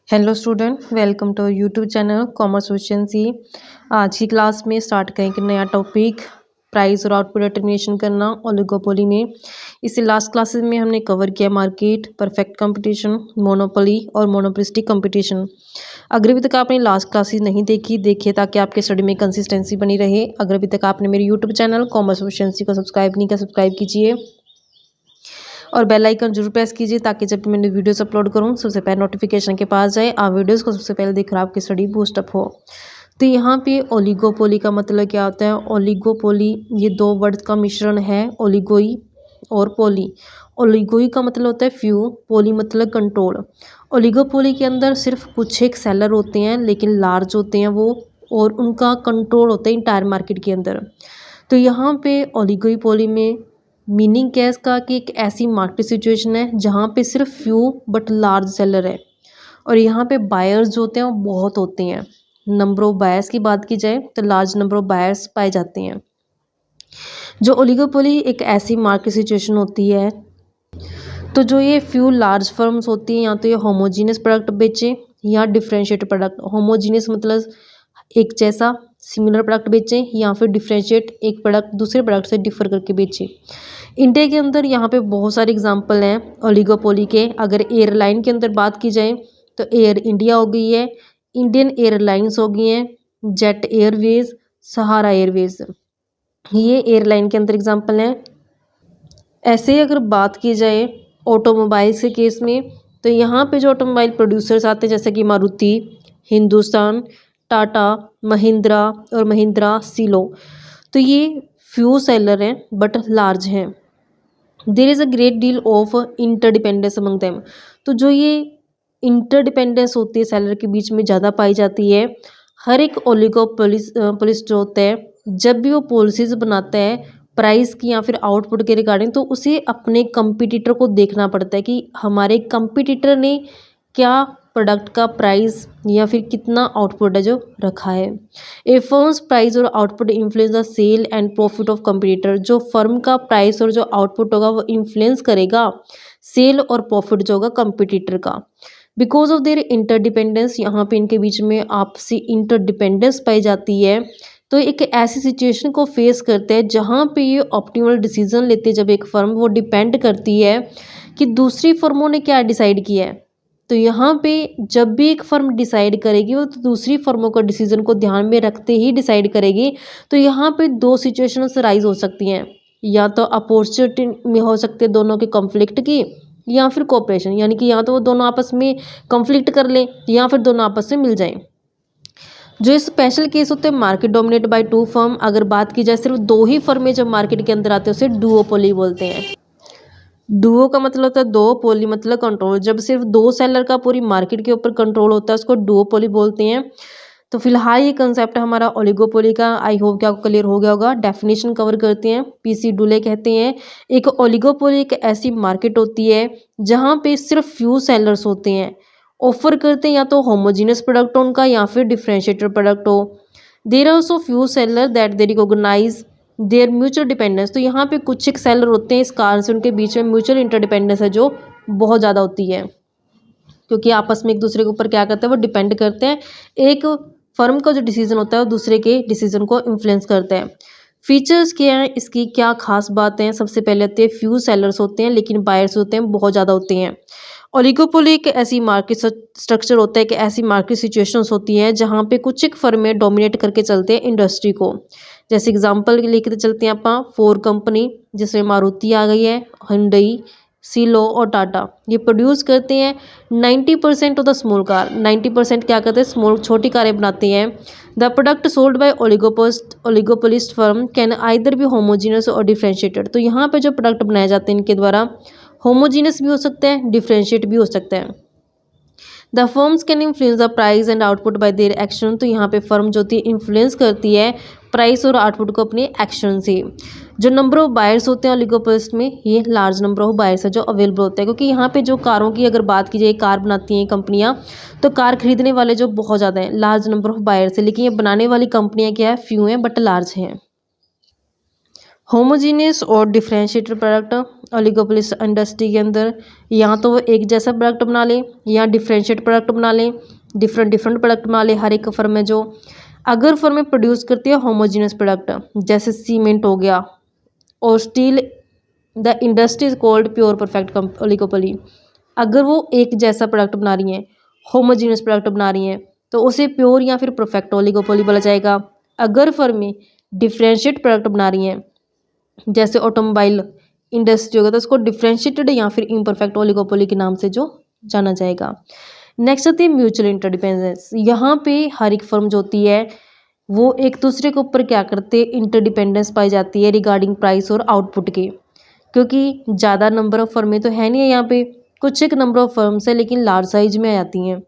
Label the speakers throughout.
Speaker 1: Hello student, welcome to YouTube channel commerce efficiency. आज की class में स्टार्ट करेंगे नया टॉपिक प्राइस और आउटपुट डिटरमिनेशन करना ओलिगोपोली में। इससे लास्ट क्लासेस में हमने कवर किया मार्केट, परफेक्ट कंपटीशन, मोनोपोली और मोनोपोलिस्टिक कंपटीशन। अगर अभी तक आपने लास्ट क्लासेस नहीं देखिए ताकि आपके स्टडी में कंसिस्टेंसी बनी रहे। अगर अभी तक आपने मेरे यूट्यूब चैनल कॉमर्स एफिशिएंसी को सब्सक्राइब नहीं किया, सब्सक्राइब कीजिए और बेल आइकन जरूर प्रेस कीजिए ताकि जब मैंने वीडियोस अपलोड करूं सबसे पहले नोटिफिकेशन के पास जाए, आप वीडियोस को सबसे पहले देखकर आपकी स्टडी बूस्ट अप हो। तो यहाँ पे ओलिगोपोली का मतलब क्या होता है? ओलिगोपोली ये दो वर्ड्स का मिश्रण है, ओलिगोई और पोली। ओलिगोई का मतलब होता है फ्यू, पोली मतलब कंट्रोल। ओलिगोपोली के अंदर सिर्फ कुछ एक सेलर होते हैं लेकिन लार्ज होते हैं वो, और उनका कंट्रोल होता है इंटायर मार्केट के अंदर। तो यहाँ पे ओलिगोपोली में मीनिंग क्या है इसका कि एक ऐसी मार्केट सिचुएशन है जहाँ पे सिर्फ फ्यू बट लार्ज सेलर है, और यहाँ पे बायर्स जो होते हैं वो बहुत होते हैं। नंबर ऑफ बायर्स की बात की जाए तो लार्ज नंबर ऑफ बायर्स पाए जाते हैं। जो ओलिगोपोली एक ऐसी मार्केट सिचुएशन होती है, तो जो ये फ्यू लार्ज फर्म्स होती हैं या तो ये होमोजीनियस प्रोडक्ट बेचें या डिफ्रेंशिएट प्रोडक्ट। होमोजीनियस मतलब एक जैसा सिमिलर प्रोडक्ट बेचें, या फिर डिफ्रेंशिएट एक प्रोडक्ट दूसरे प्रोडक्ट से डिफर करके बेचें। इंडिया के अंदर यहाँ पे बहुत सारे एग्जांपल हैं ओलिगोपोली के। अगर एयरलाइन के अंदर बात की जाए तो एयर इंडिया हो गई है, इंडियन एयरलाइंस हो गई हैं, जेट एयरवेज, सहारा एयरवेज, ये एयरलाइन के अंदर एग्जांपल हैं। ऐसे ही अगर बात की जाए ऑटोमोबाइल्स के केस में, तो यहाँ पे जो ऑटोमोबाइल प्रोड्यूसर्स आते हैं जैसे कि मारुति, हिंदुस्तान, टाटा, महिंद्रा और महिंद्रा सीलो, तो ये फ्यू सेलर हैं बट लार्ज हैं। There is a great deal of interdependence among them. तो जो ये इंटरडिपेंडेंस होती है सेलर के बीच में ज़्यादा पाई जाती है। हर एक ओलिगोपोलिस जो होता है जब भी वो पॉलिसीज बनाता है प्राइस की या फिर आउटपुट के रिगार्डिंग, तो उसे अपने कंपटीटर को देखना पड़ता है कि हमारे कंपटीटर ने क्या प्रोडक्ट का प्राइस या फिर कितना आउटपुट है जो रखा है। ए फर्म्स प्राइस और output influence the sale and profit of competitor. जो फर्म का प्राइस और जो आउटपुट होगा वो इन्फ्लुएंस करेगा सेल और प्रॉफिट जो होगा कंपटीटर का। बिकॉज ऑफ देयर इंटरडिपेंडेंस, यहाँ पे इनके बीच में आपसी इंटरडिपेंडेंस पाई जाती है। तो एक ऐसी सिचुएशन को फेस करते हैं जहाँ पे ये ऑप्टिमल डिसीजन लेते हैं। जब एक फर्म वो डिपेंड करती है कि दूसरी फर्मों ने क्या डिसाइड किया है, तो यहाँ पे जब भी एक फर्म डिसाइड करेगी वो तो दूसरी फर्मों का डिसीजन को ध्यान में रखते ही डिसाइड करेगी। तो यहाँ पे दो सिचुएशंस राइज हो सकती हैं, या तो अपॉर्चुनिटी में हो सकते हैं दोनों के कॉन्फ्लिक्ट की, या फिर कोऑपरेशन, यानी कि या तो वो दोनों आपस में कॉन्फ्लिक्ट कर लें या फिर दोनों आपस में मिल जाएं। जो स्पेशल केस होते हैं market dominated by two firm, अगर बात की जाए सिर्फ दो ही फर्में जब मार्केट के अंदर आते हैं उसे डुओपोली बोलते हैं। डुओ का मतलब होता है दो, पोली मतलब कंट्रोल। जब सिर्फ दो सेलर का पूरी मार्केट के ऊपर कंट्रोल होता है उसको डुओपोली बोलते हैं। तो फिलहाल ये कंसेप्ट हमारा ओलिगोपोली का, आई होप कि आपको क्लियर हो गया होगा। डेफिनेशन कवर करते हैं। पीसी डुले कहते हैं एक ओलिगोपोली एक ऐसी मार्केट होती है जहाँ पे सिर्फ फ्यू सेलर्स होते हैं, ऑफर करते हैं या तो होमोजीनियस प्रोडक्ट हो उनका या फिर डिफरेंशिएटेड प्रोडक्ट हो। There are also few seller that they recognise their mutual dependence. तो यहाँ पे कुछ एक सेलर होते हैं इस कारण से उनके बीच में म्यूचुअल इंटरडिपेंडेंस है जो बहुत ज़्यादा होती है, क्योंकि आपस में एक दूसरे के ऊपर क्या करते हैं वो डिपेंड करते हैं। एक फर्म का जो डिसीजन होता है वो दूसरे के डिसीजन को इन्फ्लुएंस करता है। फीचर्स क्या हैं इसकी, क्या खास बात है? सबसे पहले आते हैं फ्यू सेलर्स होते हैं लेकिन बायर्स होते हैं बहुत ज़्यादा होते हैं। ओलिगोपोली एक ऐसी मार्केट स्ट्रक्चर होता है कि ऐसी मार्केट सिचुएशंस होती हैं जहाँ पे कुछ एक फर्में डोमिनेट करके चलते हैं इंडस्ट्री को। जैसे एग्जांपल लेकर चलते हैं आप फोर कंपनी, जिसमें मारुति आ गई है, हुंडई, सीलो और टाटा। ये प्रोड्यूस करते हैं 90% ऑफ द स्मॉल कार। 90% क्या करते हैं? स्मॉल छोटी कारें बनाती हैं। The product sold by oligopolist firm can either be homogeneous और डिफरेंशिएटेड। तो यहाँ पे जो प्रोडक्ट बनाए जाते हैं इनके द्वारा होमोजीनियस भी हो सकता है, डिफरेंशिएट भी हो सकता है। The firms can influence the price and output by their action. तो यहाँ पे फर्म जो होती है इन्फ्लुएंस करती है प्राइस और आउटपुट को अपने एक्शन से। जो नंबर ऑफ बायर्स होते हैं ओलिगोपोलिस्ट में, ये लार्ज नंबर ऑफ बायर्स है जो अवेलेबल होता है, क्योंकि यहाँ पे जो कारों की अगर बात की जाए, कार बनाती हैं कंपनियाँ, तो कार खरीदने वाले जो बहुत ज़्यादा हैं, लार्ज नंबर ऑफ बायर्स है, लेकिन ये बनाने वाली कंपनियाँ क्या है? फ्यू हैं बट लार्ज हैं। होमोजीनियस और डिफरेंशिएटेड प्रोडक्ट ओलिगोपोलिस्ट इंडस्ट्री के अंदर या तो वो एक जैसा प्रोडक्ट बना ले या डिफरेंशिएट प्रोडक्ट बना ले, डिफरेंट डिफरेंट प्रोडक्ट बना ले हर एक फर्म में। जो अगर फर्में प्रोड्यूस करती है होमोजीनियस प्रोडक्ट जैसे सीमेंट हो गया और steel, the industry is called pure perfect oligopoly. अगर वो एक जैसा प्रोडक्ट बना रही हैं, होमोजीनियस प्रोडक्ट बना रही हैं, तो उसे प्योर या फिर परफेक्ट ओलिगोपोली बोला जाएगा। अगर फर्में डिफरेंशिएट प्रोडक्ट बना रही हैं जैसे ऑटोमोबाइल इंडस्ट्री होगा तो उसको डिफरेंशिएटेड या फिर इम्परफेक्ट ओलिगोपोली के नाम से जो जाना जाएगा। नेक्स्ट आती है म्यूचुअल इंटरडिपेंडेंस। यहाँ पे हर एक फर्म जो होती है वो एक दूसरे के ऊपर क्या करते हैं, इंटरडिपेंडेंस पाई जाती है रिगार्डिंग प्राइस और आउटपुट के। क्योंकि ज़्यादा नंबर ऑफ फर्में तो है नहीं है यहाँ पे, कुछ एक नंबर ऑफ फर्म्स है लेकिन लार्ज साइज में आ जाती हैं,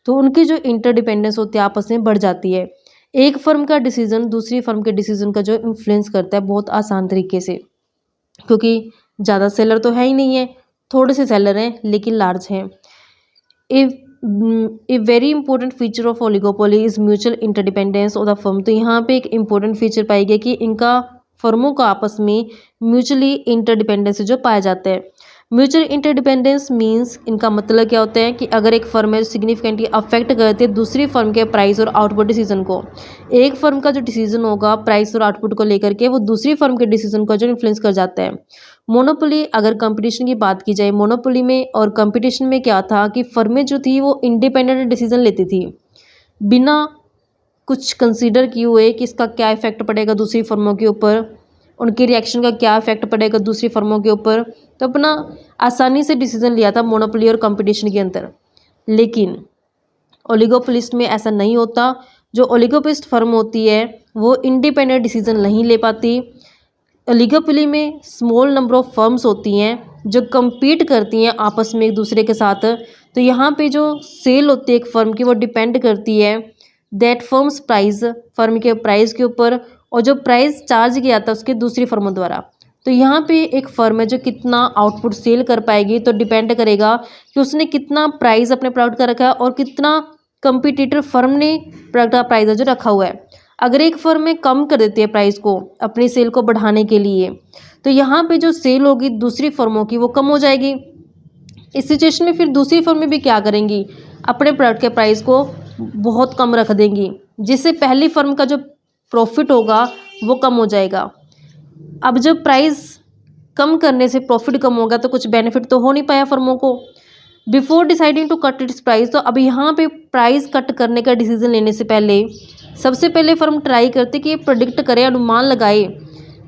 Speaker 1: तो उनकी जो इंटरडिपेंडेंस होती है आपस में बढ़ जाती है। एक फर्म का डिसीजन दूसरी फर्म के डिसीजन का जो इन्फ्लुएंस करता है बहुत आसान तरीके से, क्योंकि ज़्यादा सेलर तो है ही नहीं है, थोड़े से सेलर हैं लेकिन लार्ज हैं। A very important feature of oligopoly is mutual interdependence of the firm. तो यहाँ पे एक इंपॉर्टेंट फीचर पाई गई कि इनका फर्मों का आपस में म्यूचुअली इंटरडिपेंडेंस जो पाया जाता है। म्यूचुअल इंटरडिपेंडेंस मींस इनका मतलब क्या होता है कि अगर एक फर्म है सिग्निफिकेंटली अफेक्ट करते हैं दूसरी फर्म के प्राइस और आउटपुट डिसीजन को। एक फर्म का जो डिसीजन होगा प्राइस और आउटपुट को लेकर के वो दूसरी फर्म के डिसीजन को जो इन्फ्लुएंस कर जाता है। मोनोपोली, अगर कंपटीशन की बात की जाए, मोनोपोली में और कंपटीशन में क्या था कि फर्में जो थी वो इंडिपेंडेंट डिसीजन लेती थी बिना कुछ कंसीडर किए हुए कि इसका क्या इफेक्ट पड़ेगा दूसरी फर्मों के ऊपर, उनके रिएक्शन का क्या इफेक्ट पड़ेगा दूसरी फर्मों के ऊपर, तो अपना आसानी से डिसीजन लिया था मोनोपोली और कंपटीशन के अंदर। लेकिन ओलिगोपोलिस्ट में ऐसा नहीं होता। जो ओलिगोपोलिस्ट फर्म होती है वो इंडिपेंडेंट डिसीजन नहीं ले पाती। ओलिगोपोली में स्मॉल नंबर ऑफ फर्म्स होती हैं जो compete करती हैं आपस में एक दूसरे के साथ। तो यहाँ पे जो सेल होती है एक फर्म की वो डिपेंड करती है दैट फर्म्स प्राइस, फर्म के प्राइस के ऊपर, और जो प्राइस चार्ज किया जाता है उसके दूसरी फर्मों द्वारा। तो यहाँ पे एक फर्म है जो कितना आउटपुट सेल कर पाएगी तो डिपेंड करेगा कि उसने कितना प्राइस अपने प्रोडक्ट का रखा है और कितना कंपटीटर फर्म ने प्रोडक्ट का प्राइस जो रखा हुआ है। अगर एक फर्म में कम कर देती है प्राइस को अपनी सेल को बढ़ाने के लिए, तो यहाँ पे जो सेल होगी दूसरी फर्मों की वो कम हो जाएगी। इस सिचुएशन में फिर दूसरी फर्में भी क्या करेंगी, अपने प्रोडक्ट के प्राइस को बहुत कम रख देंगी, जिससे पहली फर्म का जो प्रॉफिट होगा वो कम हो जाएगा। अब जब प्राइस कम करने से प्रॉफिट कम होगा तो कुछ बेनिफिट तो हो नहीं पाया फर्मों को। Before deciding to cut its price, तो अब यहाँ पे प्राइस कट करने का डिसीजन लेने से पहले सबसे पहले फर्म ट्राई करती कि ये प्रेडिक्ट करे, अनुमान लगाए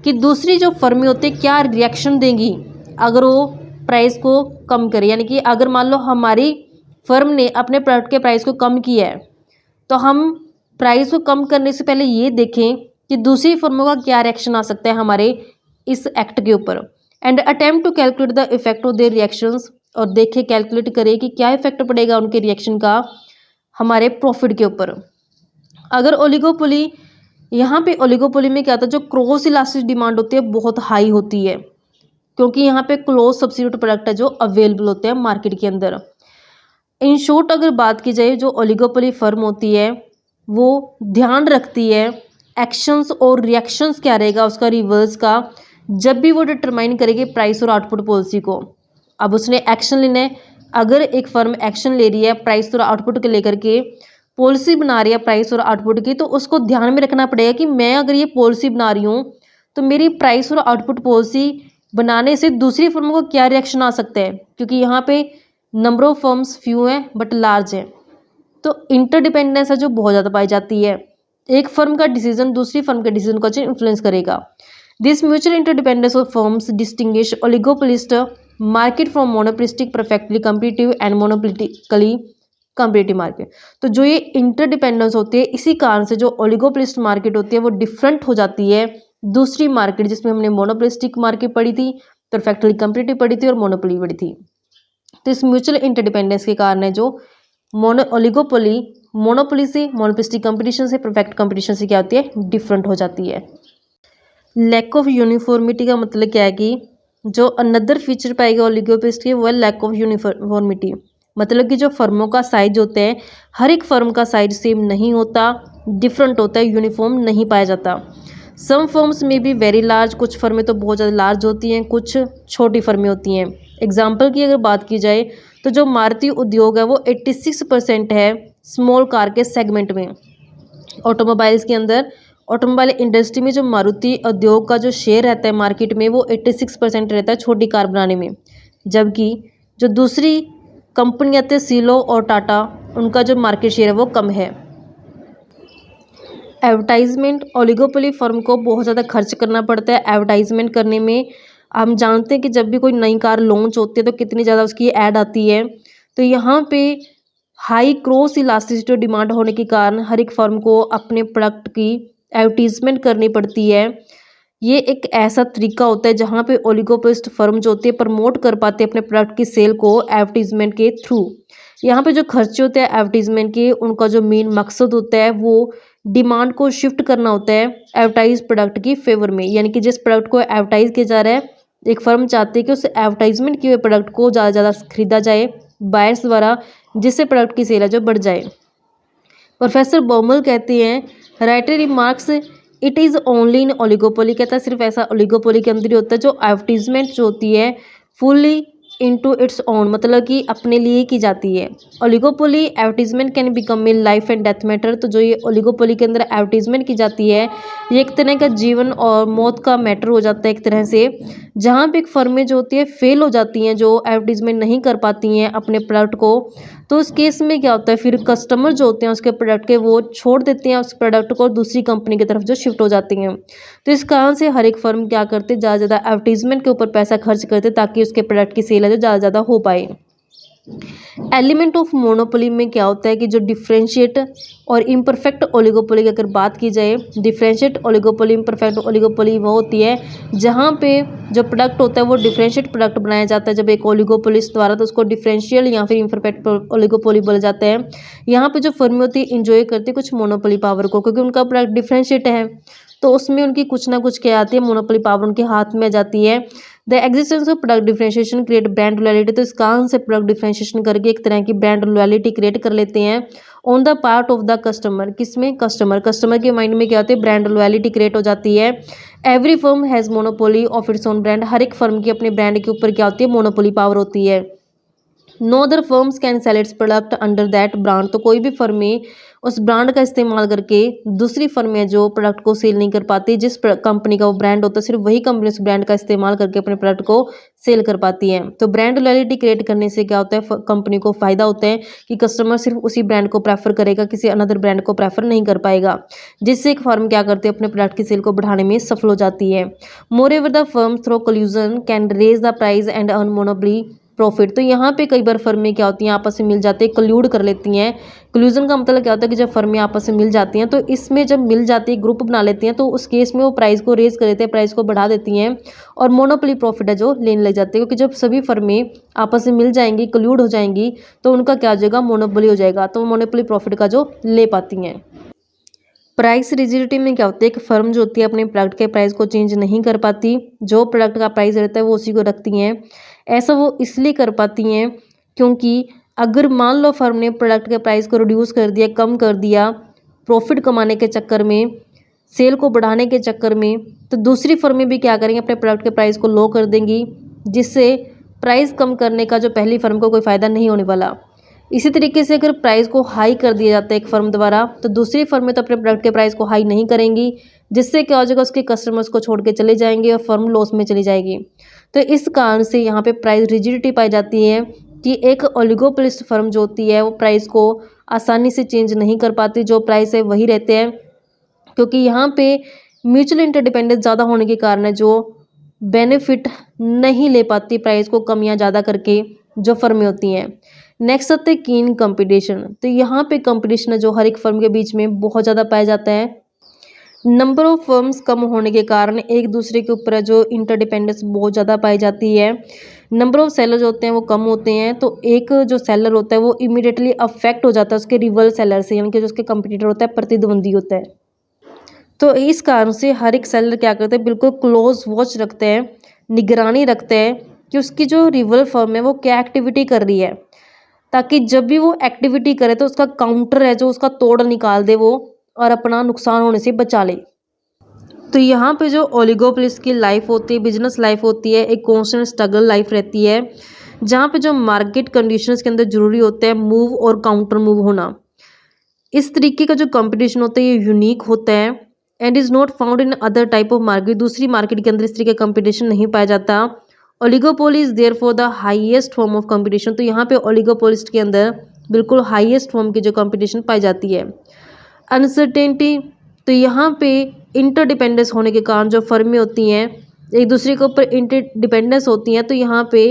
Speaker 1: कि दूसरी जो फर्में होती है क्या रिएक्शन देंगी अगर वो प्राइस को कम करे। यानी कि अगर मान लो हमारी फर्म ने अपने प्रोडक्ट के प्राइस को कम किया है तो हम प्राइस को कम करने से पहले ये देखें कि दूसरी फर्मों का क्या रिएक्शन आ सकता है हमारे इस एक्ट के ऊपर, and attempt to calculate the effect of their reactions, और देखें कैलकुलेट करें कि क्या इफेक्ट पड़ेगा उनके रिएक्शन का हमारे प्रॉफिट के ऊपर। अगर ओलिगोपोली, यहाँ पे ओलिगोपोली में क्या था, जो क्रॉस इलास्टिक डिमांड होती है बहुत हाई होती है, क्योंकि यहाँ पे क्लोज सब्स्टिट्यूट प्रोडक्ट है जो अवेलेबल होते हैं मार्केट के अंदर। इन शॉर्ट अगर बात की जाए, जो ओलिगोपोली फर्म होती है वो ध्यान रखती है एक्शंस और रिएक्शंस क्या रहेगा उसका रिवर्स का, जब भी वो डिटरमाइन करेगी प्राइस और आउटपुट पॉलिसी को। अब उसने एक्शन लेना है। अगर एक फर्म एक्शन ले रही है प्राइस और आउटपुट को लेकर के, पॉलिसी बना रही है प्राइस और आउटपुट की, तो उसको ध्यान में रखना पड़ेगा कि मैं अगर ये पॉलिसी बना रही हूँ तो मेरी प्राइस और आउटपुट पॉलिसी बनाने से दूसरी फर्मों को क्या रिएक्शन आ सकता है, क्योंकि यहाँ पे नंबर ऑफ फर्म्स फ्यू हैं बट लार्ज हैं। तो इंटरडिपेंडेंस है जो बहुत ज़्यादा पाई जाती है। एक फर्म का डिसीजन दूसरी फर्म के डिसीजन को इन्फ्लुएंस करेगा। This mutual interdependence of firms distinguish oligopolist market from monopolistic perfectly competitive and monopolistically competitive market. तो जो ये इंटरडिपेंडेंस होती है, इसी कारण से जो ओलिगोपोलिस्ट मार्केट होती है वो डिफरेंट हो जाती है दूसरी मार्केट, जिसमें हमने मोनोपोलिस्टिक मार्केट पढ़ी थी, परफेक्टली कम्पिटिटिव पढ़ी थी और मोनोपोली पढ़ी थी। तो इस म्यूचुअल इंटरडिपेंडेंस के कारण है जो ओलिगोपोली मोनोपोली से, मोनोपोलिस्टिक कंपटीशन से, परफेक्ट कंपटीशन से क्या होती है, डिफरेंट हो जाती है। लैक ऑफ यूनिफॉर्मिटी का मतलब क्या है कि जो अनदर फीचर पाएगा ओलिगोपोलिस्ट की वो है लैक ऑफ यूनिफॉर्मिटी। मतलब कि जो फर्मों का साइज होता है, हर एक फर्म का साइज सेम नहीं होता, डिफरेंट होता है, यूनिफॉर्म नहीं पाया जाता। सम फर्म्स में भी वेरी लार्ज, कुछ फर्में तो बहुत ज़्यादा लार्ज होती हैं, कुछ छोटी फर्में होती हैं। एग्जाम्पल की अगर बात की जाए तो जो मारुति उद्योग है वो 86% है स्मॉल कार के सेगमेंट में। ऑटोमोबाइल्स के अंदर ऑटोमोबाइल इंडस्ट्री में जो मारुति उद्योग का जो शेयर रहता है मार्केट में वो 86% रहता है छोटी कार बनाने में। जबकि जो दूसरी कंपनी आती है सीलो और टाटा, उनका जो मार्केट शेयर है वो कम है। एडवर्टाइजमेंट, ओलिगोपोली फर्म को बहुत ज़्यादा खर्च करना पड़ता है एडवर्टाइजमेंट करने में। हम जानते हैं कि जब भी कोई नई कार लॉन्च होती है तो कितनी ज़्यादा उसकी ऐड आती है। तो यहाँ पे हाई क्रॉस इलास्टिसिटी डिमांड होने के कारण हर एक फर्म को अपने प्रोडक्ट की एडवर्टीजमेंट करनी पड़ती है। ये एक ऐसा तरीका होता है जहाँ पे ओलिगोपोलिस्ट फर्म जो होती है प्रमोट कर पाते हैं अपने प्रोडक्ट की सेल को एडवर्टीजमेंट के थ्रू। यहाँ पे जो खर्चे होते हैं एडवर्टीजमेंट के, उनका जो मेन मकसद होता है वो डिमांड को शिफ्ट करना होता है एडवर्टाइज प्रोडक्ट की फेवर में। यानी कि जिस प्रोडक्ट को एडवर्टाइज किया जा रहा है, एक फर्म चाहती है कि उस एडवर्टाइजमेंट किए हुए प्रोडक्ट को ज़्यादा से ज़्यादा खरीदा जाए बायर्स द्वारा, जिससे प्रोडक्ट की सेल है जो बढ़ जाए। प्रोफेसर बॉमल कहते हैं, writer remarks it is only in oligopoly, कहता है सिर्फ ऐसा ओलिगोपोली के अंदर ही होता है जो एडवर्टीजमेंट जो होती है फुली इनटू इट्स ओन, मतलब कि अपने लिए की जाती है। Oligopoly advertisement can become a life and death matter, तो जो ये ओलिगोपोली के अंदर एडवर्टीजमेंट की जाती है ये एक तरह का जीवन और मौत का मैटर हो जाता है एक तरह से। जहाँ पे एक फर्में जो होती है फेल हो जाती हैं, जो एडवर्टीजमेंट नहीं कर पाती हैं अपने प्रोडक्ट को, तो उस केस में क्या होता है फिर कस्टमर जो होते हैं उसके प्रोडक्ट के वो छोड़ देते हैं उस प्रोडक्ट को, दूसरी कंपनी की तरफ जो शिफ्ट हो जाती हैं। तो इस कारण से हर एक फर्म क्या करते हैं ज़्यादा से ज़्यादा एडवर्टीजमेंट के ऊपर पैसा खर्च करते ताकि उसके प्रोडक्ट की सेल है जो ज़्यादा से ज़्यादा हो पाए। एलिमेंट ऑफ मोनोपोली में क्या होता है कि जो डिफरेंशिएट और इम्परफेक्ट ओलिगोपोली की अगर बात की जाए, डिफरेंशिएट ओलिगोपोली इम्परफेक्ट ओलिगोपोली वो होती है जहाँ पे जो प्रोडक्ट होता है वो डिफरेंशिएट प्रोडक्ट बनाया जाता है जब एक ओलिगोपोलिस्ट द्वारा, तो उसको डिफरेंशियल या फिर इम्परफेक्ट ओलिगोपोली बोले जाते हैं। यहाँ पे जो फर्में होती है इंजॉय करती है कुछ मोनोपोली पावर को, क्योंकि उनका प्रोडक्ट डिफरेंशिएट है तो उसमें उनकी कुछ ना कुछ क्या आती है, मोनोपोली पावर उनके हाथ में आ जाती है। The existence of product differentiation create brand loyalty, तो इस कारण से प्रोडक्ट डिफरेंशिएशन करके एक तरह की ब्रांड लॉयल्टी क्रिएट कर लेते हैं on the part of the customer. किसमें? कस्टमर के माइंड में क्या होती है, ब्रांड लॉयल्टी क्रिएट हो जाती है। Every firm has monopoly of its own brand, हर एक फर्म की अपने ब्रांड के ऊपर क्या होती है, मोनोपोली पावर होती है। No other firms can sell its product under that brand, तो कोई भी फर्में उस ब्रांड का इस्तेमाल करके दूसरी फर्में जो प्रोडक्ट को सेल नहीं कर पाती, जिस कंपनी का वो ब्रांड होता है सिर्फ वही कंपनी उस ब्रांड का इस्तेमाल करके अपने प्रोडक्ट को सेल कर पाती है। तो ब्रांड लॉयल्टी क्रिएट करने से क्या होता है, कंपनी को फायदा होता है कि कस्टमर सिर्फ उसी ब्रांड को प्रेफर करेगा, किसी अनदर ब्रांड को प्रेफर नहीं कर पाएगा, जिससे एक फर्म क्या करती है अपने प्रोडक्ट की सेल को बढ़ाने में सफल हो जाती है। Moreover the firm through collusion can raise the price and earn monopoly profit, तो यहाँ पे कई बार फर्में क्या होती हैं आपस में मिल जाती है, कल्यूड कर लेती हैं। कल्यूजन का मतलब क्या होता है कि जब फर्में आपस में मिल जाती हैं तो इसमें जब मिल जाती है ग्रुप बना लेती हैं तो उस केस में वो प्राइस को रेज कर देते हैं, प्राइस को बढ़ा देती हैं और मोनोपोली प्रॉफिट है जो लेने लग जाते हैं, क्योंकि जब सभी फर्में आपस में मिल जाएंगी, कल्यूड हो जाएंगी, तो उनका क्या हो जाएगा, मोनोपोली हो जाएगा, तो मोनोपोली प्रॉफिट का जो ले पाती हैं। प्राइस रिजिडिटी में क्या होता है, एक फर्म जो होती है अपने प्रोडक्ट के प्राइस को चेंज नहीं कर पाती, जो प्रोडक्ट का प्राइस रहता है वो उसी को रखती हैं। ऐसा वो इसलिए कर पाती हैं क्योंकि अगर मान लो फर्म ने प्रोडक्ट के प्राइस को रिड्यूस कर दिया, कम कर दिया, प्रॉफिट कमाने के चक्कर में, सेल को बढ़ाने के चक्कर में, तो दूसरी फर्में भी क्या करेंगे, अपने प्रोडक्ट के प्राइस को लो कर देंगी, जिससे प्राइस कम करने का जो पहली फर्म को कोई फ़ायदा नहीं होने वाला। इसी तरीके से अगर प्राइस को हाई कर दिया जाता है एक फर्म द्वारा, तो दूसरी फर्में तो अपने प्रोडक्ट के प्राइस को हाई नहीं करेंगी, जिससे क्या हो जाएगा, उसके कस्टमर्स को छोड़ के चले जाएंगे और फर्म लॉस में चली जाएगी। तो इस कारण से यहाँ पे प्राइस रिजिडिटी पाई जाती है कि एक ओलिगोपोलिस्ट फर्म जो होती है वो प्राइस को आसानी से चेंज नहीं कर पाती, जो प्राइस है वही रहते हैं, क्योंकि यहाँ पे म्यूचुअल इंटरडिपेंडेंस ज़्यादा होने के कारण है जो बेनिफिट नहीं ले पाती प्राइस को कम या ज़्यादा करके जो फर्में होती हैं। नेक्स्ट आते हैं कीन कंपटीशन, तो यहाँ पे कंपटीशन है जो हर एक फर्म के बीच में बहुत ज़्यादा पाया जाता है। नंबर ऑफ फर्म्स कम होने के कारण एक दूसरे के ऊपर जो इंटरडिपेंडेंस बहुत ज़्यादा पाई जाती है। नंबर ऑफ सेलर्स होते हैं वो कम होते हैं, तो एक जो सेलर होता है वो इमीडिएटली अफेक्ट हो जाता है उसके रिवल सेलर से, यानी कि जो उसके कंपटीटर होता है, प्रतिद्वंदी होता है। तो इस कारण से हर एक सेलर क्या करते हैं, बिल्कुल क्लोज वॉच रखते हैं, निगरानी रखते हैं कि उसकी जो रिवल फर्म है वो क्या एक्टिविटी कर रही है, ताकि जब भी वो एक्टिविटी करे तो उसका काउंटर है जो उसका तोड़ निकाल दे वो, और अपना नुकसान होने से बचा ले। तो यहाँ पे जो ओलिगोपोलिस्ट की लाइफ होती है, बिजनेस लाइफ होती है, एक कॉन्स्टेंट स्ट्रगल लाइफ रहती है, जहाँ पे जो मार्केट कंडीशंस के अंदर ज़रूरी होता है मूव और काउंटर मूव होना। इस तरीके का जो कंपटीशन होता है ये यूनिक होता है and is not found in other type of market. दूसरी मार्केट के अंदर इस तरीके का कंपटीशन नहीं पाया जाता। Oligopoly is there for the highest form of competition. तो यहाँ पे ओलिगोपोलिस्ट के अंदर बिल्कुल हाईएस्ट फॉर्म की जो कंपटीशन पाई जाती है। अनसर्टेनिटी, तो यहाँ पे इंटरडिपेंडेंस होने के कारण जो फर्में होती हैं एक दूसरे के ऊपर इंटरडिपेंडेंस होती हैं, तो यहाँ पे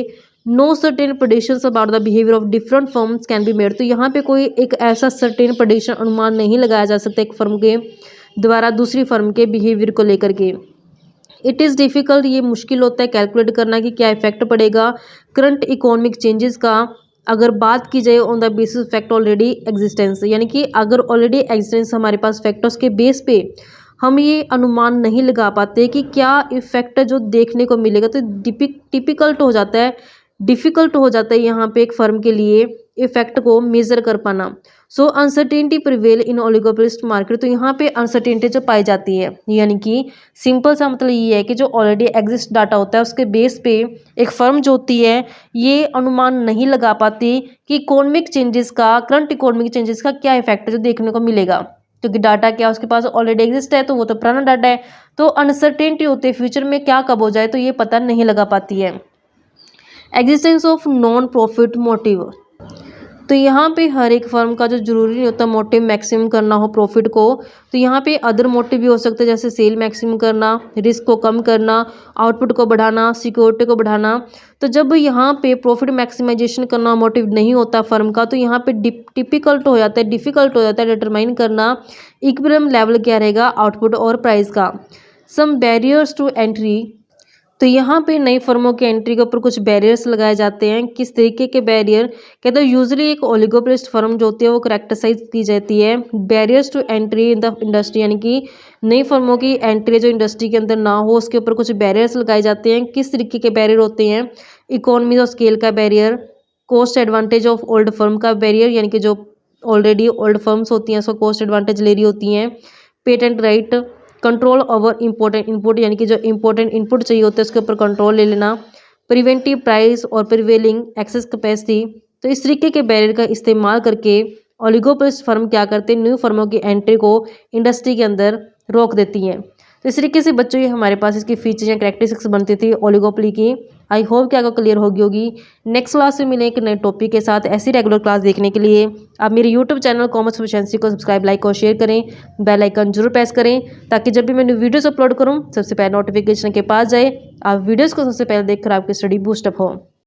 Speaker 1: no certain predictions about the behaviour of different firms can be made. तो यहाँ पे कोई एक ऐसा सर्टेन प्रेडिक्शन अनुमान नहीं लगाया जा सकता एक फर्म के द्वारा दूसरी फर्म के बिहेवियर को लेकर के। इट इज़ डिफ़िकल्ट, ये मुश्किल होता है कैलकुलेट करना कि क्या इफेक्ट पड़ेगा करंट इकोनॉमिक चेंजेस का अगर बात की जाए on the basis fact already existence, यानी कि अगर ऑलरेडी एग्जिस्टेंस हमारे पास फैक्टर्स के बेस पे हम ये अनुमान नहीं लगा पाते कि क्या इफेक्ट जो देखने को मिलेगा, तो टिपिकल्ट हो जाता है, डिफ़िकल्ट हो जाता है यहाँ पे एक फर्म के लिए इफेक्ट को मेज़र कर पाना। सो अनसर्टेनिटी प्रिवेल इन ओलिगोपोलिस्ट मार्केट। तो यहाँ पे अनसर्टेनिटी जो पाई जाती है, यानी कि सिंपल सा मतलब ये है कि जो ऑलरेडी एग्जिस्ट डाटा होता है उसके बेस पे एक फर्म जो होती है ये अनुमान नहीं लगा पाती कि इकोनॉमिक चेंजेस का, करंट इकोनॉमिक चेंजेस का क्या इफेक्ट जो देखने को मिलेगा, क्योंकि डाटा क्या उसके पास ऑलरेडी एग्जिस्ट है, तो वो तो पुराना डाटा है। तो अनसर्टेनिटी होती है फ्यूचर में क्या कब हो जाए, तो ये पता नहीं लगा पाती है। Existence of non profit motive, तो यहाँ पे हर एक फर्म का जो जरूरी नहीं होता मोटिव मैक्सिमम करना हो प्रॉफिट को, तो यहाँ पे अदर मोटिव भी हो सकते हैं, जैसे सेल मैक्सिमम करना, रिस्क को कम करना, आउटपुट को बढ़ाना, सिक्योरिटी को बढ़ाना। तो जब यहाँ पे प्रॉफिट मैक्सिमाइजेशन करना मोटिव नहीं होता फर्म का, तो यहाँ पे डिफिकल्ट हो जाता है डिटरमाइन करना इक्विलिब्रियम लेवल क्या रहेगा आउटपुट और प्राइस का। सम बैरियर्स टू एंट्री, तो यहाँ पे नई फर्मों के एंट्री के ऊपर कुछ बैरियर्स लगाए जाते हैं। किस तरीके के बैरियर, कहते हैं यूजुअली एक ओलिगोपोलिस्ट फर्म जो होती है वो करेक्टराइज की जाती है barriers to entry in the industry, यानी कि नई फर्मों की एंट्री जो इंडस्ट्री के अंदर ना हो उसके ऊपर कुछ बैरियर्स लगाए जाते हैं। किस तरीके के बैरियर होते हैं, इकोनॉमी ऑफ स्केल का barrier, cost advantage of old firm का बैरियर, यानी कि जो ऑलरेडी ओल्ड फर्म्स होती हैं उसको कॉस्ट एडवांटेज ले रही होती हैं, patent right, control over important input, यानी कि जो इंपॉर्टेंट इनपुट चाहिए होता है उसके ऊपर कंट्रोल ले लेना, प्रिवेंटिव प्राइस और प्रिवेलिंग एक्सेस कैपेसिटी। तो इस तरीके के बैरियर का इस्तेमाल करके ओलिगोपोलिस्ट फर्म क्या करते हैं, न्यू फर्मों की एंट्री को इंडस्ट्री के अंदर रोक देती हैं। तो इस तरीके से बच्चों ये हमारे पास इसकी फीचर्स या कैरेक्टरिस्टिक्स बनती थी ओलिगोपोली की। आई होप कि आपको क्लियर होगी। नेक्स्ट क्लास में मिले एक नए टॉपिक के साथ। ऐसी रेगुलर क्लास देखने के लिए आप मेरे यूट्यूब चैनल कॉमर्स प्रोफिशिएंसी को सब्सक्राइब, लाइक और शेयर करें। बेल आइकन जरूर प्रेस करें ताकि जब भी मैं न्यू वीडियोस अपलोड करूं सबसे पहले नोटिफिकेशन के पास जाए, आप वीडियोस को सबसे पहले देखकर आपकी स्टडी बूस्टअप हो।